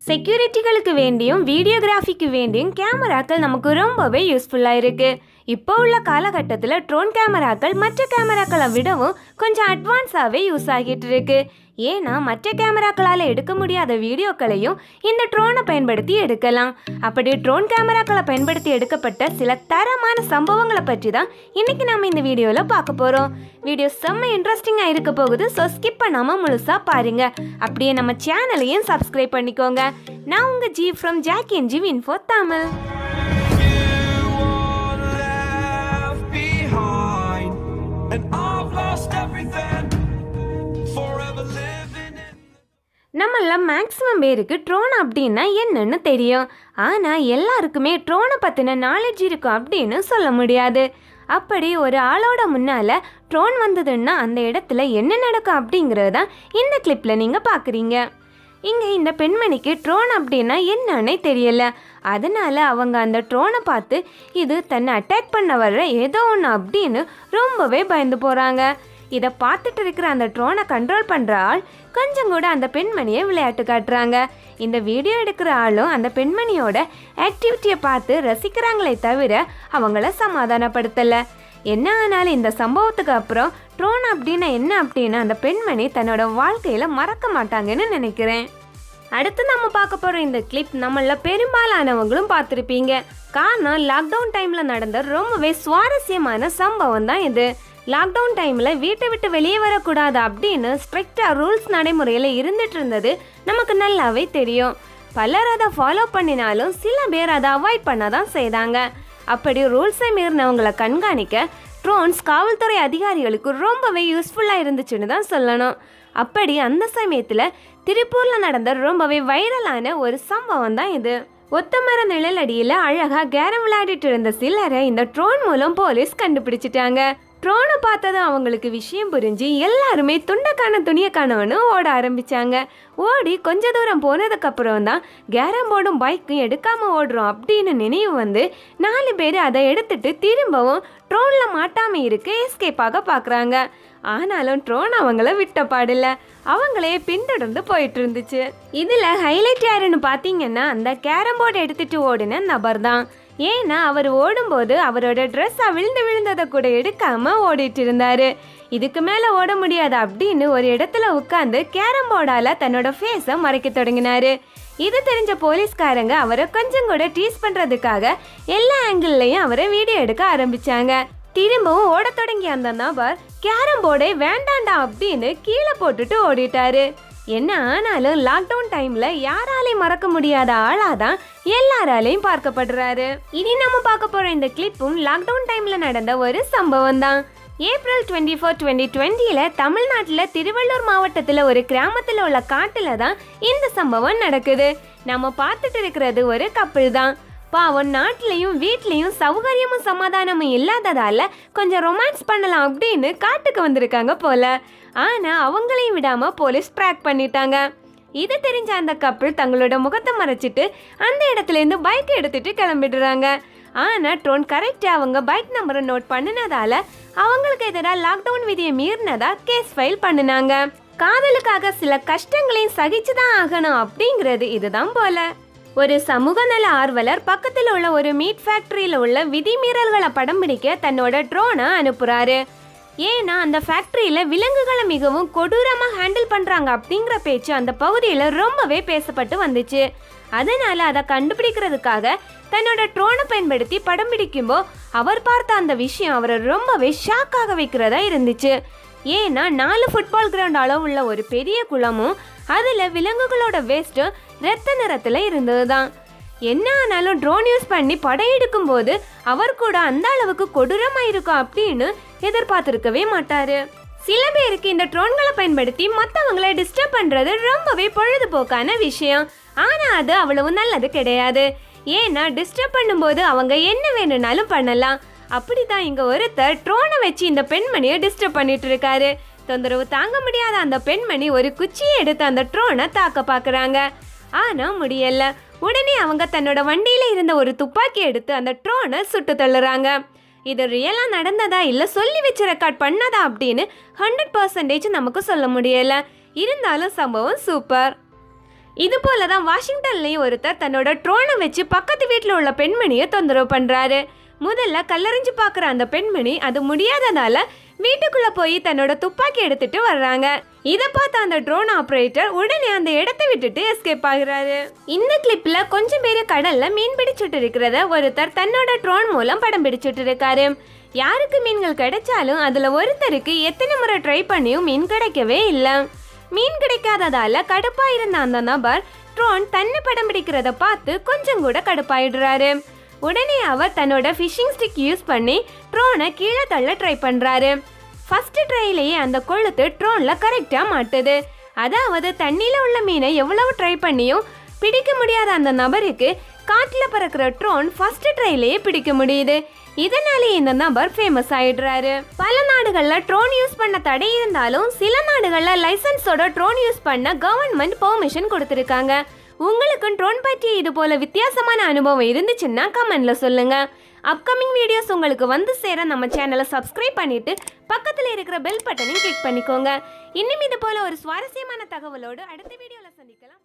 செக்யூரிட்டிகளுக்கு வேண்டியும் வீடியோகிராஃபிக்கு வேண்டியும் கேமராக்கள் நமக்கு ரொம்பவே யூஸ்ஃபுல்லாக இருக்குது. இப்போ உள்ள காலகட்டத்தில் ட்ரோன் கேமராக்கள் மற்ற கேமராக்களை விடவும் கொஞ்சம் அட்வான்ஸாகவே யூஸ் ஆகிட்டு இருக்கு. ஏன்னா மற்ற கேமராக்களால் எடுக்க முடியாத வீடியோக்களையும் இந்த ட்ரோனை பயன்படுத்தி எடுக்கலாம். அப்படி ட்ரோன் கேமராக்களை பயன்படுத்தி எடுக்கப்பட்ட சில தரமான சம்பவங்களை பற்றி தான் இன்னைக்கு நம்ம இந்த வீடியோவில் பார்க்க போகிறோம். வீடியோ செம்ம இன்ட்ரெஸ்டிங்காக இருக்க போகுது. ஸோ ஸ்கிப் பண்ணாமல் முழுசாக பாருங்க. அப்படியே நம்ம சேனலையும் சப்ஸ்கிரைப் பண்ணிக்கோங்க. நான் உங்கள் Jeev from Jackie and Jeev info Tamil. நம்மள மேக்ஸிமம் பேருக்கு ட்ரோன் அப்படின்னா என்னன்னு தெரியும். ஆனால் எல்லாருக்குமே ட்ரோனை பற்றின நாலேஜ் இருக்கும் அப்படின்னு சொல்ல முடியாது. அப்படி ஒரு ஆளோட முன்னால் ட்ரோன் வந்ததுன்னா அந்த இடத்துல என்ன நடக்கும் அப்படிங்கிறது தான் இந்த கிளிப்பில் நீங்கள் பார்க்குறீங்க. இங்கே இந்த பெண்மணிக்கு ட்ரோன் அப்படின்னா என்னன்னே தெரியல. அதனால அவங்க அந்த ட்ரோனை பார்த்து இது தன்னை அட்டாக் பண்ண வர்ற ஏதோ ஒன்று அப்படின்னு ரொம்பவே பயந்து போகிறாங்க. இதை பார்த்துட்டு இருக்கிற அந்த ட்ரோனை கண்ட்ரோல் பண்ணுற ஆள் கொஞ்சம் கூட அந்த பெண்மணியை விளையாட்டு காட்டுறாங்க. இந்த வீடியோ எடுக்கிற ஆளும் அந்த பெண்மணியோட ஆக்டிவிட்டியை பார்த்து ரசிக்கிறாங்களே தவிர அவங்கள சமாதானப்படுத்தலை. என்ன ஆனாலும் இந்த சம்பவத்துக்கு அப்புறம் ட்ரோன் அப்படின்னா என்ன அப்படின்னு அந்த பெண்மணி தன்னோட வாழ்க்கையில் மறக்க மாட்டாங்கன்னு நினைக்கிறேன். அடுத்து நம்ம பார்க்க போகிற இந்த கிளிப் நம்மள பெரும்பாலானவங்களும் பார்த்துருப்பீங்க. காரணம் லாக்டவுன் டைமில் நடந்த ரொம்பவே சுவாரஸ்யமான சம்பவம் தான் இது. லாக்டவுன் டைமில் வீட்டை விட்டு வெளியே வரக்கூடாது அப்படின்னு ஸ்ட்ரிக்டாக ரூல்ஸ் நடைமுறையில் இருந்துட்டு இருந்தது நமக்கு நல்லாவே தெரியும். பலர் அதை ஃபாலோ பண்ணினாலும் சில பேர் அதை அவாய்ட் பண்ண தான் செய்தாங்க. அப்படி ரூல்ஸை மீறினவங்களை கண்காணிக்க ட்ரோன்ஸ் காவல்துறை அதிகாரிகளுக்கு ரொம்பவே யூஸ்ஃபுல்லாக இருந்துச்சுன்னு தான் சொல்லணும். அப்படி அந்த சமயத்தில் திருப்பூரில் நடந்த ரொம்பவே வைரலான ஒரு சம்பவம் தான் இது. ஒத்தமர நிழலடியில் அழகாக கேரம் விளையாடிட்டு இருந்த சிலரை இந்த ட்ரோன் மூலம் போலீஸ் கண்டுபிடிச்சிட்டாங்க. ட்ரோனை பார்த்ததும் அவங்களுக்கு விஷயம் புரிஞ்சு எல்லாருமே துண்டக்கான துணியக்கானவனு ஓட ஆரம்பிச்சாங்க. ஓடி கொஞ்ச தூரம் போனதுக்கப்புறம் தான் கேரம் போர்டும் பைக்கும் எடுக்காமல் ஓடுறோம் அப்படின்னு நினைவு வந்து 4 பேர் அதை எடுத்துட்டு திரும்பவும் ட்ரோனில் மாட்டாமல் இருக்க எஸ்கேப்பாக பார்க்குறாங்க. ஆனாலும் ட்ரோன் அவங்கள விட்ட பாடில்லை, அவங்களே பின்தொடர்ந்து போயிட்டு இருந்துச்சு. இதில் ஹைலைட் யாருன்னு பார்த்தீங்கன்னா அந்த கேரம் போர்டு எடுத்துட்டு ஓடின நபர் தான். ஏன்னா அவர் ஓடும்போது அவரோட ட்ரெஸ் விழுந்ததை கூட எடுக்காம ஓடிட்டு இருந்தாரு. இதுக்கு மேலே ஓட முடியாது அப்படின்னு ஒரு இடத்துல உட்காந்து கேரம் போர்டால தன்னோட ஃபேஸை மறைக்க தொடங்கினாரு. இது தெரிஞ்ச போலீஸ்காரங்க அவரை கொஞ்சம் கூட டீஸ் பண்றதுக்காக எல்லா ஆங்கிள்லையும் அவரை வீடியோ எடுக்க ஆரம்பிச்சாங்க. திரும்பவும் ஓட தொடங்கிய அந்த நபர் கேரம் போர்டே வேண்டாண்டா அப்படின்னு கீழே போட்டுட்டு ஓடிட்டாரு. என்ன ஆனாலும் லாக்டவுன் டைம்ல யாராலையும் மறக்க முடியாத ஆளாதான் எல்லாராலையும் பார்க்கப்படுறாரு. இனி நம்ம பார்க்க போற இந்த கிளிப்பும் லாக்டவுன் டைம்ல நடந்த ஒரு சம்பவம் தான். ஏப்ரல் 24, 2020 தமிழ்நாட்டில் திருவள்ளூர் மாவட்டத்தில் ஒரு கிராமத்தில் உள்ள காட்டுல தான் இந்த சம்பவம் நடக்குது. நம்ம பார்த்துட்டு இருக்கிறது ஒரு கப்பிள் தான். பாவம் நாட்டிலையும் வீட்லையும் சௌகரியமும் சமாதானமும் இல்லாததால கொஞ்சம் ரொமான்ஸ் பண்ணலாம் அப்படின்னு காட்டுக்கு வந்திருக்காங்க போல. ஆனா அவங்களையும் விடாம போலீஸ் ட்ராக் பண்ணிட்டாங்க. இது தெரிஞ்ச அந்த கப்பிள் தங்களோட முகத்தை மறைச்சிட்டு அந்த இடத்துல இருந்து பைக் எடுத்துட்டு கிளம்பிடுறாங்க. ஆனா ட்ரோன் கரெக்டா அவங்க பைக் நம்பரை நோட் பண்ணினதால அவங்களுக்கு எதிராக லாக்டவுன் விதியை மீறினதா கேஸ் ஃபைல் பண்ணினாங்க. காதலுக்காக சில கஷ்டங்களையும் சகிச்சுதான் ஆகணும் அப்படிங்கிறது இதுதான் போல. ஒரு சமூக நல ஆர்வலர் பக்கத்தில் உள்ள ஒரு மீட் ஃபேக்டரியில் உள்ள விதிமீறல்களை படம் பிடிக்க தன்னோட ட்ரோனை அனுப்புறாரு. ஏன்னா அந்த ஃபேக்டரியில் விலங்குகளை மிகவும் கொடூரமாக ஹேண்டில் பண்ணுறாங்க அப்படிங்கிற பேச்சு அந்த பகுதியில் ரொம்பவே பேசப்பட்டு வந்துச்சு. அதனால அதை கண்டுபிடிக்கிறதுக்காக தன்னோட ட்ரோனை பயன்படுத்தி படம் பிடிக்கும்போ அவர் பார்த்த அந்த விஷயம் அவரை ரொம்பவே ஷாக்காக வைக்கிறதா இருந்துச்சு. ஏன்னா 4 ஃபுட்பால் கிரவுண்ட் அளவுள்ள ஒரு பெரிய குளமும் அதில் விலங்குகளோட வேஸ்ட்டும் ரத்த நிறத்தில் இருந்தது தான். என்ன ஆனாலும் ட்ரோன் யூஸ் பண்ணி படம் எடுக்கும் போது அவர் கூட அந்த அளவுக்கு கொடூரமாக இருக்கும் அப்படின்னு எதிர்பார்த்திருக்கவே மாட்டாரு. சில பேருக்கு இந்த ட்ரோன்களை பயன்படுத்தி மற்றவங்களை டிஸ்டர்ப் பண்ணுறது ரொம்பவே பொழுதுபோக்கான விஷயம். ஆனால் அது அவ்வளவு நல்லது கிடையாது. ஏன்னா டிஸ்டர்ப் பண்ணும்போது அவங்க என்ன வேணும்னாலும் பண்ணலாம். அப்படிதான் இங்கே ஒருத்தர் ட்ரோனை வச்சு இந்த பெண்மணியை டிஸ்டர்ப் பண்ணிட்டு இருக்காரு. தொந்தரவு தாங்க முடியாத அந்த பெண்மணி ஒரு குச்சியை எடுத்து அந்த ட்ரோனை தாக்க பார்க்குறாங்க. ஆனால் முடியல. உடனே அவங்க தன்னோட வண்டியில் இருந்த ஒரு துப்பாக்கி எடுத்து அந்த ட்ரோனை சுட்டு தள்ளுறாங்க. இது ரியலாக நடந்ததா இல்லை சொல்லி வச்சு ரெக்கார்ட் பண்ணதா அப்படின்னு 100% நமக்கு சொல்ல முடியலை. இருந்தாலும் சம்பவம் சூப்பர். இது போல தான் வாஷிங்டன்லேயும் ஒருத்தர் தன்னோட ட்ரோனை வச்சு பக்கத்து வீட்டில் உள்ள பெண்மணியை தொந்தரவு பண்ணுறாரு. முதல்ல கல்லறிஞ்சு பார்க்குற அந்த பெண்மணி அது முடியாததால வீட்டுக்குள்ளே போய் தன்னோட துப்பாக்கி எடுத்துட்டு வர்றாங்க. இதை பார்த்த அந்த ட்ரோன் ஆப்ரேட்டர் உடனே அந்த இடத்தை விட்டுட்டு எஸ்கேப் ஆகுறாரு. இந்த கிளிப்ல கொஞ்சம் பேர் கடல்ல மீன் பிடிச்சிட்டு இருக்கிறத ஒருத்தர் தன்னோட ட்ரோன் மூலம் படம் பிடிச்சிட்டு இருக்காரு. யாருக்கு மீன்கள் கிடைச்சாலும் அதுல ஒருத்தருக்கு எத்தனை முறை ட்ரை பண்ணியும் மீன் கிடைக்கவே இல்லை. மீன் கிடைக்காததால கடுப்பா இருந்த அந்த நபர் ட்ரோன் தன்னை படம் பிடிக்கிறத பார்த்து கொஞ்சம் கூட கடுப்பாயிடுறாரு. உடனே அவர் தன்னோட ஃபிஷிங் ஸ்டிக் யூஸ் பண்ணி ட்ரோனை கீழே தள்ள ட்ரை பண்றாரு. ஃபர்ஸ்ட் ட்ரைலேயே அந்த கொளுத்து ட்ரோன்ல கரெக்டா மாட்டுது. அதாவது தண்ணியில உள்ள மீனை எவ்வளவு ட்ரை பண்ணியும் பிடிக்க முடியாத அந்த நபருக்கு காட்டுல பறக்கிற ட்ரோன் ஃபர்ஸ்ட் ட்ரைலேயே பிடிக்க முடியுது. இதனாலே இந்த நபர் ஃபேமஸ் ஆயிடுறாரு. பல நாடுகள்ல ட்ரோன் யூஸ் பண்ண தடை இருந்தாலும் சில நாடுகள்ல லைசன்ஸோட ட்ரோன் யூஸ் பண்ண கவர்மெண்ட் பெர்மிஷன் கொடுத்திருக்காங்க. உங்களுக்கும் ட்ரோன் பற்றிய இது போல வித்தியாசமான அனுபவம் இருந்துச்சுன்னா கமெண்ட்ல சொல்லுங்க. அப்கமிங் வீடியோஸ் உங்களுக்கு வந்து சேர நம்ம சேனலை சப்ஸ்கிரைப் பண்ணிட்டு பக்கத்தில் இருக்கிற பெல் பட்டனையும் கிளிக் பண்ணிக்கோங்க. இன்னும் இது போல ஒரு சுவாரஸ்யமான தகவலோடு அடுத்த வீடியோல சந்திக்கலாம்.